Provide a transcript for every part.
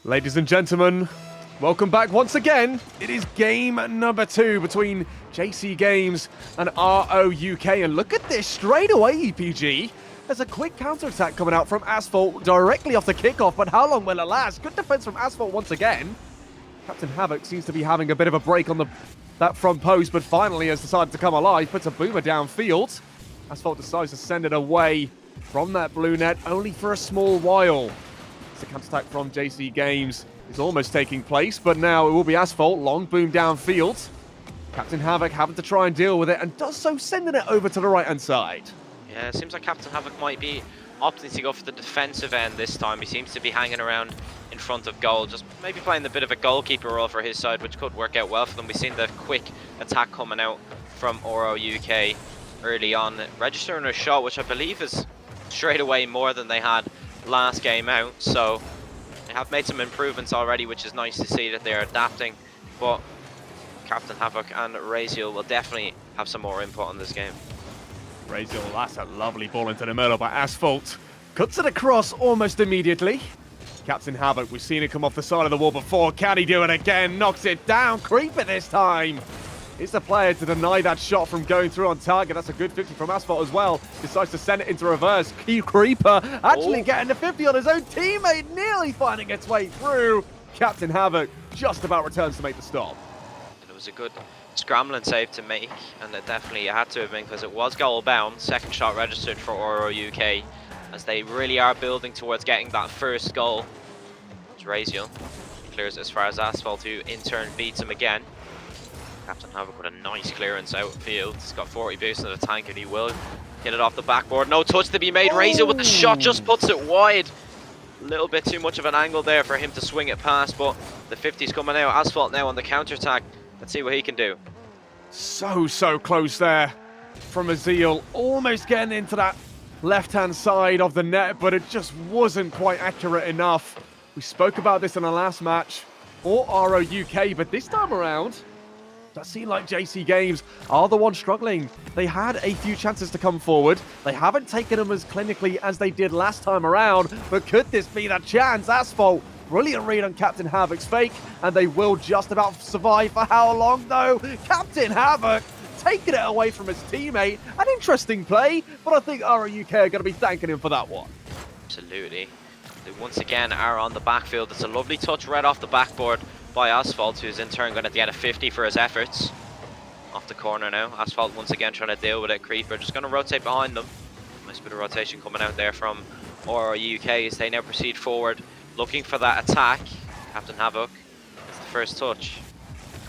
Ladies and gentlemen, welcome back once again. It is game number 2 between JC Games and ROUK. And look at this straight away, EPG. There's a quick counter-attack coming out from Asphalt directly off the kickoff, but how long will it last? Good defense from Asphalt once again. Captain Havoc seems to be having a bit of a break on that front post, but finally has decided to come alive, puts a boomer downfield. Asphalt decides to send it away from that blue net, only for a small while. The counter-attack from JC Games is almost taking place, but now it will be Asphalt. Long boom downfield. Captain Havoc having to try and deal with it, and does so, sending it over to the right-hand side. Yeah, it seems like Captain Havoc might be opting to go for the defensive end this time. He seems to be hanging around in front of goal, just maybe playing a bit of a goalkeeper role for his side, which could work out well for them. We've seen the quick attack coming out from ROUK early on, registering a shot, which I believe is straight away more than they had last game out, so they have made some improvements already, which is nice to see that they're adapting. But Captain Havoc and Raziel will definitely have some more input on this game. Raziel, that's a lovely ball into the middle by Asphalt. Cuts it across almost immediately. Captain Havoc, we've seen it come off the side of the wall before. Can he do it again? Knocks it down. Creeper this time. It's the player to deny that shot from going through on target. That's a good 50 from Asphalt as well. Decides to send it into reverse. Creeper actually getting the 50 on his own teammate, nearly finding its way through. Captain Havoc just about returns to make the stop. It was a good scrambling save to make, and it definitely had to have been, because it was goal bound. Second shot registered for ROUK, as they really are building towards getting that first goal. It's Raziel. He clears it as far as Asphalt, who in turn beats him again. Captain Havoc with a nice clearance outfield. He's got 40 boost in the tank, and he will get it off the backboard. No touch to be made. Raziel with the shot just puts it wide. A little bit too much of an angle there for him to swing it past, but the 50's coming out. Asphalt now on the counter-attack. Let's see what he can do. So close there from Raziel. Almost getting into that left-hand side of the net, but it just wasn't quite accurate enough. We spoke about this in the last match for ROUK, but this time around, does seem like JC Games are the ones struggling. They had a few chances to come forward. They haven't taken them as clinically as they did last time around, but could this be the chance? Asphalt, brilliant read on Captain Havoc's fake, and they will just about survive. For how long though? Captain Havoc taking it away from his teammate. An interesting play, but I think ROUK are going to be thanking him for that one. Absolutely. They once again are on the backfield. It's a lovely touch right off the backboard by Asphalt, who's in turn going to get a 50 for his efforts. Off the corner now. Asphalt once again trying to deal with it. Creeper just going to rotate behind them. Nice bit of rotation coming out there from ROUK as they now proceed forward, looking for that attack. Captain Havoc gets the first touch.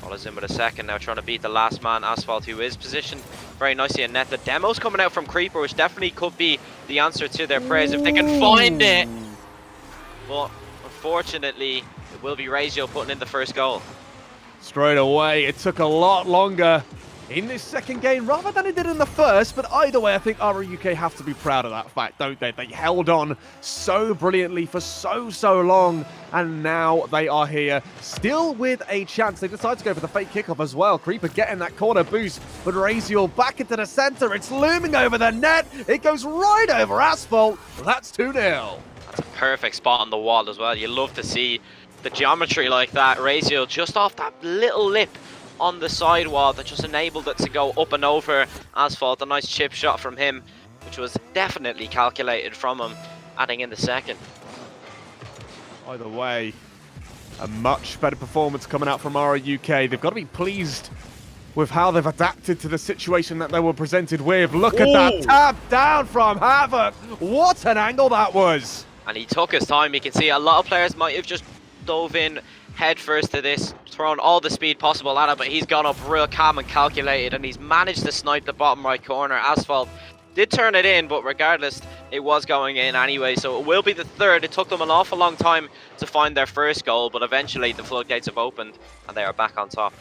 Follows in with a second now, trying to beat the last man, Asphalt, who is positioned very nicely in net. The demo's coming out from Creeper, which definitely could be the answer to their prayers if they can find it. But unfortunately, it will be Raziel putting in the first goal. Straight away, it took a lot longer in this second game rather than it did in the first, but either way, I think ROUK have to be proud of that fact, don't they? They held on so brilliantly for so long, and now they are here, still with a chance. They decide to go for the fake kickoff as well. Creeper getting that corner boost, but Raziel back into the center. It's looming over the net. It goes right over Asphalt. That's 2-0. That's a perfect spot on the wall as well. You love to see the geometry like that. Raziel just off that little lip on the sidewall that just enabled it to go up and over Asphalt. A nice chip shot from him, which was definitely calculated from him, adding in the second. Either way, a much better performance coming out from ROUK. They've got to be pleased with how they've adapted to the situation that they were presented with. Look at that tap down from Havoc. What an angle that was. And he took his time. You can see a lot of players might have just dove in head first to this, thrown all the speed possible at it, but he's gone up real calm and calculated, and he's managed to snipe the bottom right corner. Asphalt did turn it in, but regardless, it was going in anyway, so it will be the third. It took them an awful long time to find their first goal, but eventually the floodgates have opened, and they are back on top.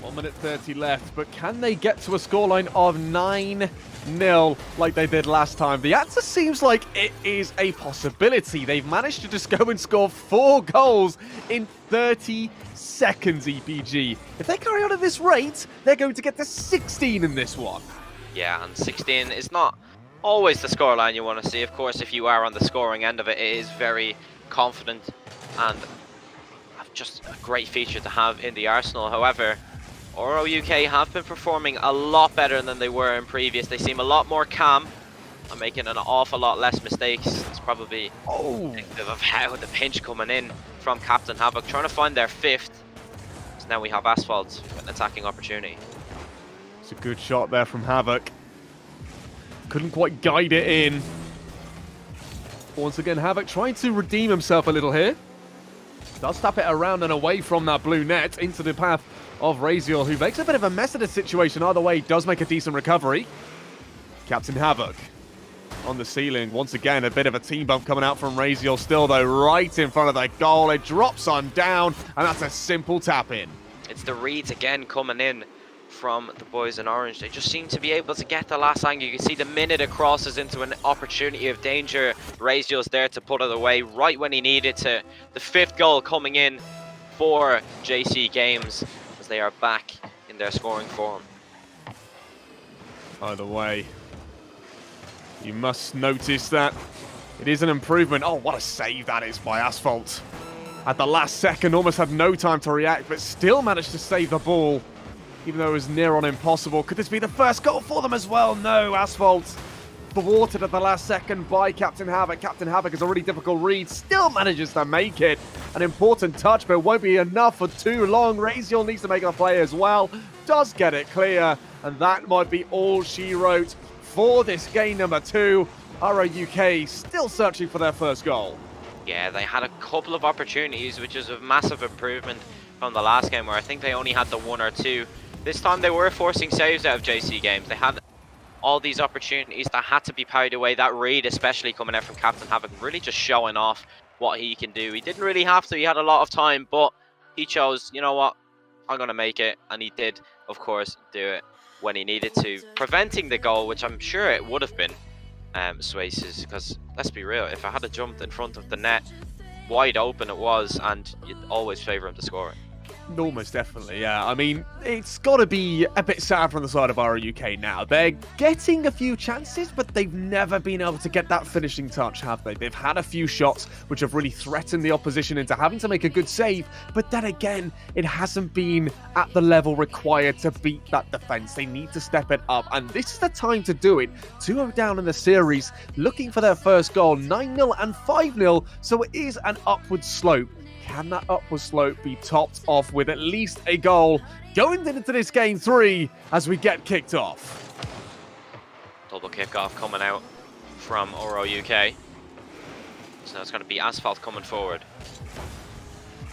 1 minute 30 left, but can they get to a scoreline of 9-0 like they did last time? The answer seems like it is a possibility. They've managed to just go and score 4 goals in 30 seconds, EPG. If they carry on at this rate, they're going to get to 16 in this one. Yeah, and 16 is not always the scoreline you want to see. Of course, if you are on the scoring end of it, it is very confident, and just a great feature to have in the arsenal. However, Oro UK have been performing a lot better than they were in previous. They seem a lot more calm and making an awful lot less mistakes. It's probably indicative of how the pinch coming in from Captain Havoc, trying to find their 5th. So now we have Asphalt with an attacking opportunity. It's a good shot there from Havoc. Couldn't quite guide it in. Once again, Havoc trying to redeem himself a little here. Does tap it around and away from that blue net into the path of Raziel, who makes a bit of a mess of the situation. Either way, does make a decent recovery. Captain Havoc on the ceiling. Once again, a bit of a team bump coming out from Raziel still, though, right in front of the goal. It drops on down, and that's a simple tap-in. It's the reads again coming in from the boys in orange. They just seem to be able to get the last angle. You can see the minute it crosses into an opportunity of danger, Raziel's there to put it away right when he needed to. The 5th goal coming in for JC Games as they are back in their scoring form. Either way, you must notice that it is an improvement. Oh, what a save that is by Asphalt. At the last second, almost had no time to react, but still managed to save the ball, even though it was near on impossible. Could this be the first goal for them as well? No, Asphalt thwarted at the last second by Captain Havoc. Captain Havoc is a really difficult read, still manages to make it. An important touch, but it won't be enough for too long. Raziel needs to make a play as well. Does get it clear, and that might be all she wrote for this game number 2. Oro UK still searching for their first goal. Yeah, they had a couple of opportunities, which is a massive improvement from the last game, where I think they only had the 1 or 2. This time they were forcing saves out of JC Games. They had all these opportunities that had to be parried away. That read, especially coming out from Captain Havoc, really just showing off what he can do. He didn't really have to. He had a lot of time, but he chose, you know what, I'm going to make it. And he did, of course, do it when he needed to, preventing the goal, which I'm sure it would have been Suace's, because let's be real, if I had jumped in front of the net, wide open it was, and you'd always favour him to score it. Almost definitely, yeah. I mean, it's got to be a bit sad from the side of Oro UK now. They're getting a few chances, but they've never been able to get that finishing touch, have they? They've had a few shots which have really threatened the opposition into having to make a good save, but then again, it hasn't been at the level required to beat that defense. They need to step it up, and this is the time to do it. 2-0 down in the series, looking for their first goal, 9-0 and 5-0, so it is an upward slope. Can that upward slope be topped off with at least a goal going into this game 3 as we get kicked off? Double kickoff coming out from Oro UK. So it's going to be Asphalt coming forward.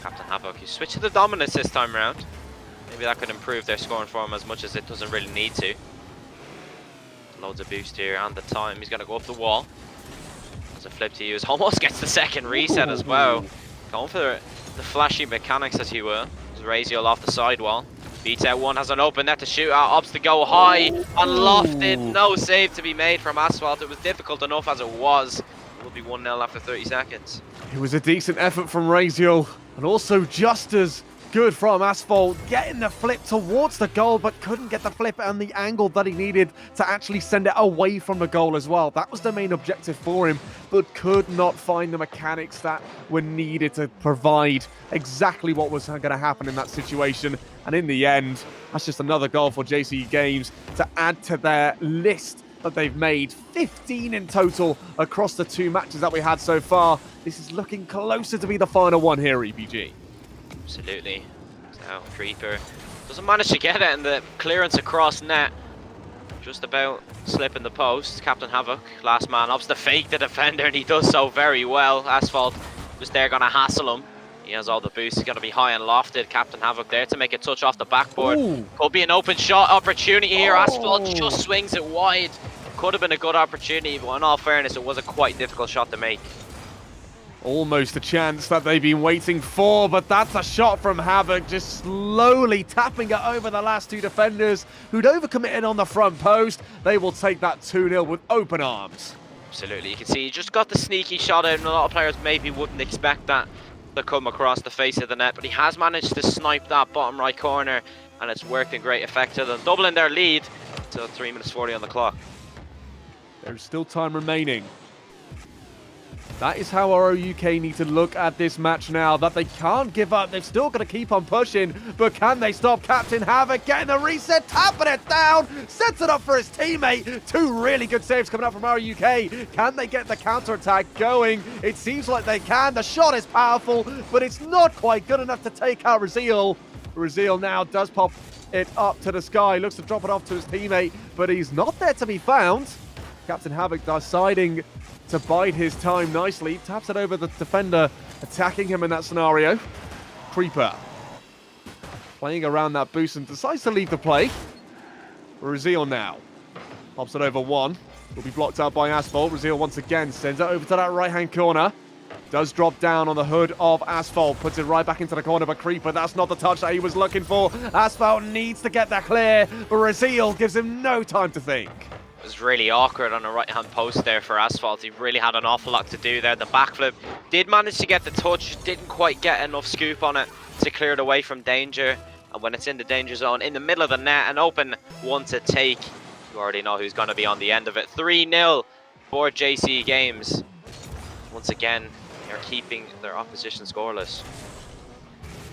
Captain Havoc, you switch to the dominance this time around. Maybe that could improve their scoring form as much as it doesn't really need to. Loads of boost here and the time. He's going to go up the wall. There's a flip to use. Almost gets the second reset as well. Going for the flashy mechanics, as you will. Raziel off the sidewall. Beats out one, has an open net to shoot out. Opts to go high and lofted. No save to be made from Asphalt. It was difficult enough as it was. It will be 1-0 after 30 seconds. It was a decent effort from Raziel, and also just as good from Asphalt, getting the flip towards the goal, but couldn't get the flip and the angle that he needed to actually send it away from the goal as well. That was the main objective for him, but could not find the mechanics that were needed to provide exactly what was going to happen in that situation. And in the end, that's just another goal for JC Games to add to their list that they've made. 15 in total across the 2 matches that we had so far. This is looking closer to be the final one here, EPG. Absolutely. Now Creeper doesn't manage to get it, and the clearance across net just about slipping the post. Captain Havoc, last man, opts to fake the defender, and he does so very well. Asphalt just there gonna hassle him. He has all the boost. He's gonna be high and lofted. Captain Havoc there to make a touch off the backboard. Ooh. Could be an open shot opportunity here. Asphalt just swings it wide. Could have been a good opportunity, but in all fairness, it was a quite difficult shot to make. Almost a chance that they've been waiting for, but that's a shot from Havoc, just slowly tapping it over the last 2 defenders who'd overcommitted on the front post. They will take that 2-0 with open arms. Absolutely, you can see he just got the sneaky shot in. A lot of players maybe wouldn't expect that to come across the face of the net, but he has managed to snipe that bottom right corner, and it's worked in great effect to them, doubling their lead until 3 minutes 40 on the clock. There's still time remaining. That is how our UK need to look at this match now, that they can't give up. They've still got to keep on pushing, but can they stop Captain Havoc getting the reset, tapping it down, sets it up for his teammate. Two really good saves coming up from our UK. Can they get the counter-attack going? It seems like they can. The shot is powerful, but it's not quite good enough to take out Raziel. Raziel now does pop it up to the sky, looks to drop it off to his teammate, but he's not there to be found. Captain Havoc deciding to bide his time nicely, taps it over the defender, attacking him in that scenario. Creeper playing around that boost and decides to leave the play. Raziel now pops it over one, will be blocked out by Asphalt. Raziel once again sends it over to that right-hand corner. Does drop down on the hood of Asphalt, puts it right back into the corner, but Creeper, that's not the touch that he was looking for. Asphalt needs to get that clear, but Raziel gives him no time to think. It was really awkward on the right-hand post there for Asphalt. He really had an awful lot to do there. The backflip did manage to get the touch, didn't quite get enough scoop on it to clear it away from danger. And when it's in the danger zone, in the middle of the net, an open one to take. You already know who's going to be on the end of it. 3-0 for JC Games. Once again, they're keeping their opposition scoreless.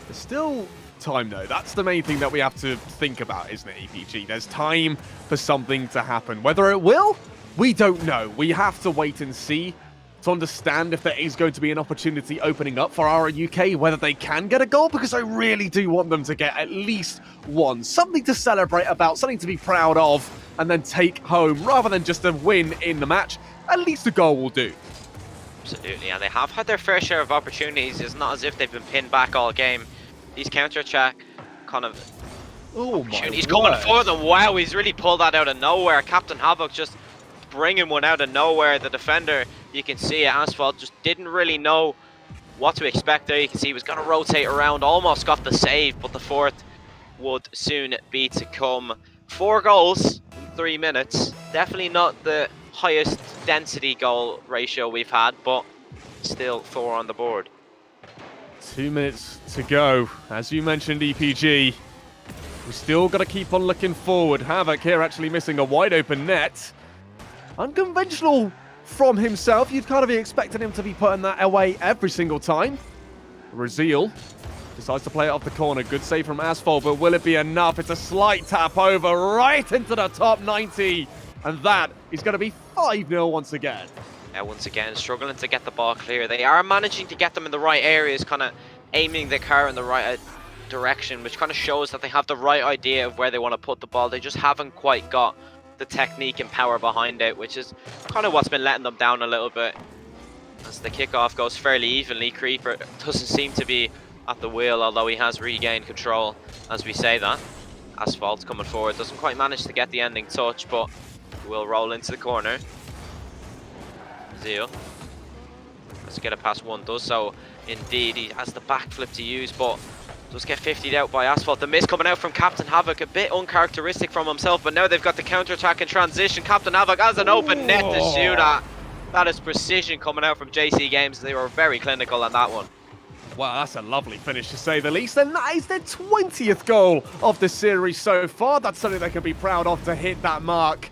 There's still time though. That's the main thing that we have to think about, isn't it, EPG? There's time for something to happen. Whether it will, we don't know. We have to wait and see to understand if there is going to be an opportunity opening up for our UK, whether they can get a goal, because I really do want them to get at least one. Something to celebrate about, something to be proud of, and then take home, rather than just a win in the match. At least a goal will do. Absolutely, and they have had their fair share of opportunities. It's not as if they've been pinned back all game. These counter-attack kind of opportunities coming for them. Wow, he's really pulled that out of nowhere. Captain Havoc just bringing one out of nowhere. The defender, you can see it, Asphalt just didn't really know what to expect there. You can see he was going to rotate around, almost got the save, but the fourth would soon be to come. 4 goals in 3 minutes. Definitely not the highest density goal ratio we've had, but still 4 on the board. 2 minutes to go. As you mentioned, EPG, we still got to keep on looking forward. Havoc here actually missing a wide open net. Unconventional from himself. You'd kind of be expecting him to be putting that away every single time. Raziel decides to play it off the corner. Good save from Asphalt, but will it be enough? It's a slight tap over right into the top 90. And that is going to be 5-0 once again. Yeah, once again, struggling to get the ball clear. They are managing to get them in the right areas, kind of aiming the car in the right direction, which kind of shows that they have the right idea of where they want to put the ball. They just haven't quite got the technique and power behind it, which is kind of what's been letting them down a little bit. As the kickoff goes fairly evenly, Creeper doesn't seem to be at the wheel, although he has regained control as we say that. Asphalt coming forward, doesn't quite manage to get the ending touch, but will roll into the corner. Raziel, let's get it past one, does so indeed. He has the backflip to use, but does get 50'd out by Asphalt. The miss coming out from Captain Havoc, a bit uncharacteristic from himself, but now they've got the counter-attack in transition. Captain Havoc has an open net to shoot at. That is precision coming out from JC Games. They were very clinical on that one. Wow, that's a lovely finish to say the least, and that is their 20th goal of the series so far. That's something they can be proud of, to hit that mark.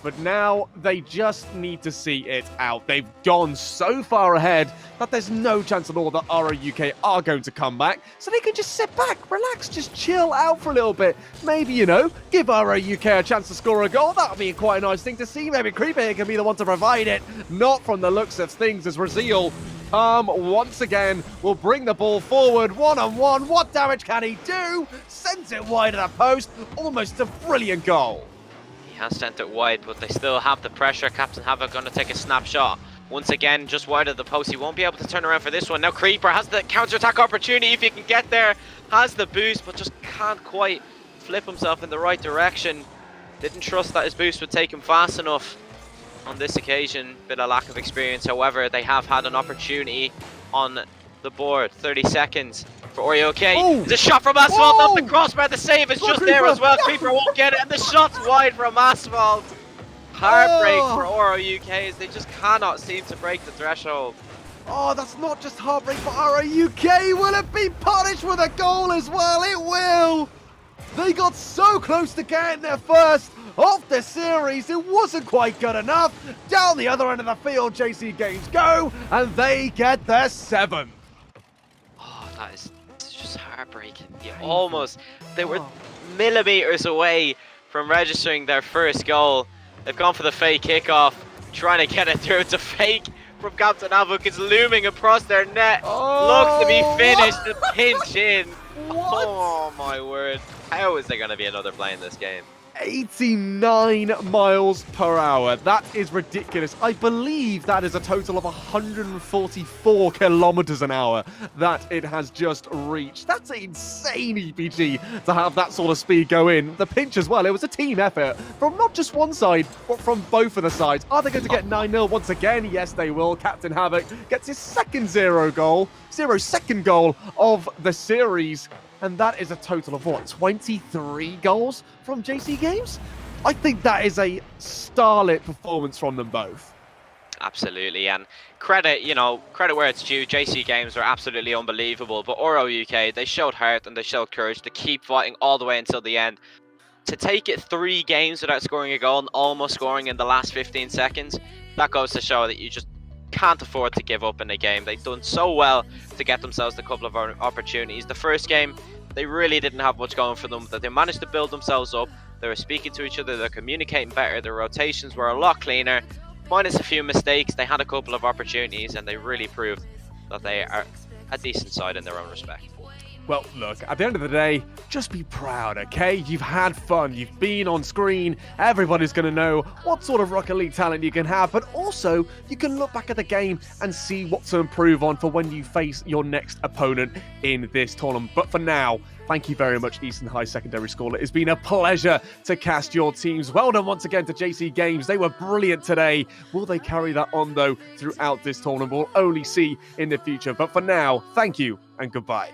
But now they just need to see it out. They've gone so far ahead that there's no chance at all that ROUK are going to come back. So they can just sit back, relax, just chill out for a little bit. Maybe, you know, give ROUK a chance to score a goal. That would be quite a nice thing to see. Maybe Creeper here can be the one to provide it. Not from the looks of things, as Raziel once again will bring the ball forward. One-on-one. What damage can he do? Sends it wide of the post. Almost a brilliant goal. Has sent it wide, but they still have the pressure. Captain Havoc going to take a snapshot. Once again, just wide of the post. He won't be able to turn around for this one. Now Creeper has the counter-attack opportunity if he can get there. Has the boost, but just can't quite flip himself in the right direction. Didn't trust that his boost would take him fast enough on this occasion. Bit of lack of experience. However, they have had an opportunity on the board. 30 seconds for ROUK. There's a shot from Asphalt off the crossbar. The save is just there as well. Creeper won't get it, and the shot's wide from Asphalt. Heartbreak for ROUK as they just cannot seem to break the threshold. Oh, that's not just heartbreak for ROUK. Will it be punished with a goal as well? It will. They got so close to getting their first of the series. It wasn't quite good enough. Down the other end of the field, JC Games go, and they get their 7th. Oh, that is just heartbreaking. They were millimeters away from registering their first goal. They've gone for the fake kickoff, trying to get it through. It's a fake from Captain Havok. It's looming across their net. Looks to be finished. The pinch in. What? Oh my word. How is there going to be another play in this game? 89 miles per hour. That is ridiculous. I believe that is a total of 144 kilometers an hour that it has just reached. That's insane, EPG, to have that sort of speed go in. The pinch as well. It was a team effort from not just one side, but from both of the sides. Are they going to get 9-0 once again? Yes, they will. Captain Havok gets his second 0-second goal of the series. And that is a total of, what, 23 goals from JC Games? I think that is a starlit performance from them both. Absolutely, and credit where it's due. JC Games were absolutely unbelievable, but Oro UK, they showed heart and they showed courage to keep fighting all the way until the end. To take it 3 games without scoring a goal and almost scoring in the last 15 seconds, that goes to show that you just can't afford to give up in a game. They've done so well to get themselves a couple of opportunities. The first game, they really didn't have much going for them, but they managed to build themselves up. They were speaking to each other, they're communicating better, their rotations were a lot cleaner. Minus a few mistakes, they had a couple of opportunities, and they really proved that they are a decent side in their own respect. Well, look, at the end of the day, just be proud, okay? You've had fun, you've been on screen, everybody's going to know what sort of Rocket League talent you can have, but also you can look back at the game and see what to improve on for when you face your next opponent in this tournament. But for now, thank you very much, Eastern High Secondary School. It has been a pleasure to cast your teams. Well done once again to JC Games. They were brilliant today. Will they carry that on, though, throughout this tournament? We'll only see in the future. But for now, thank you and goodbye.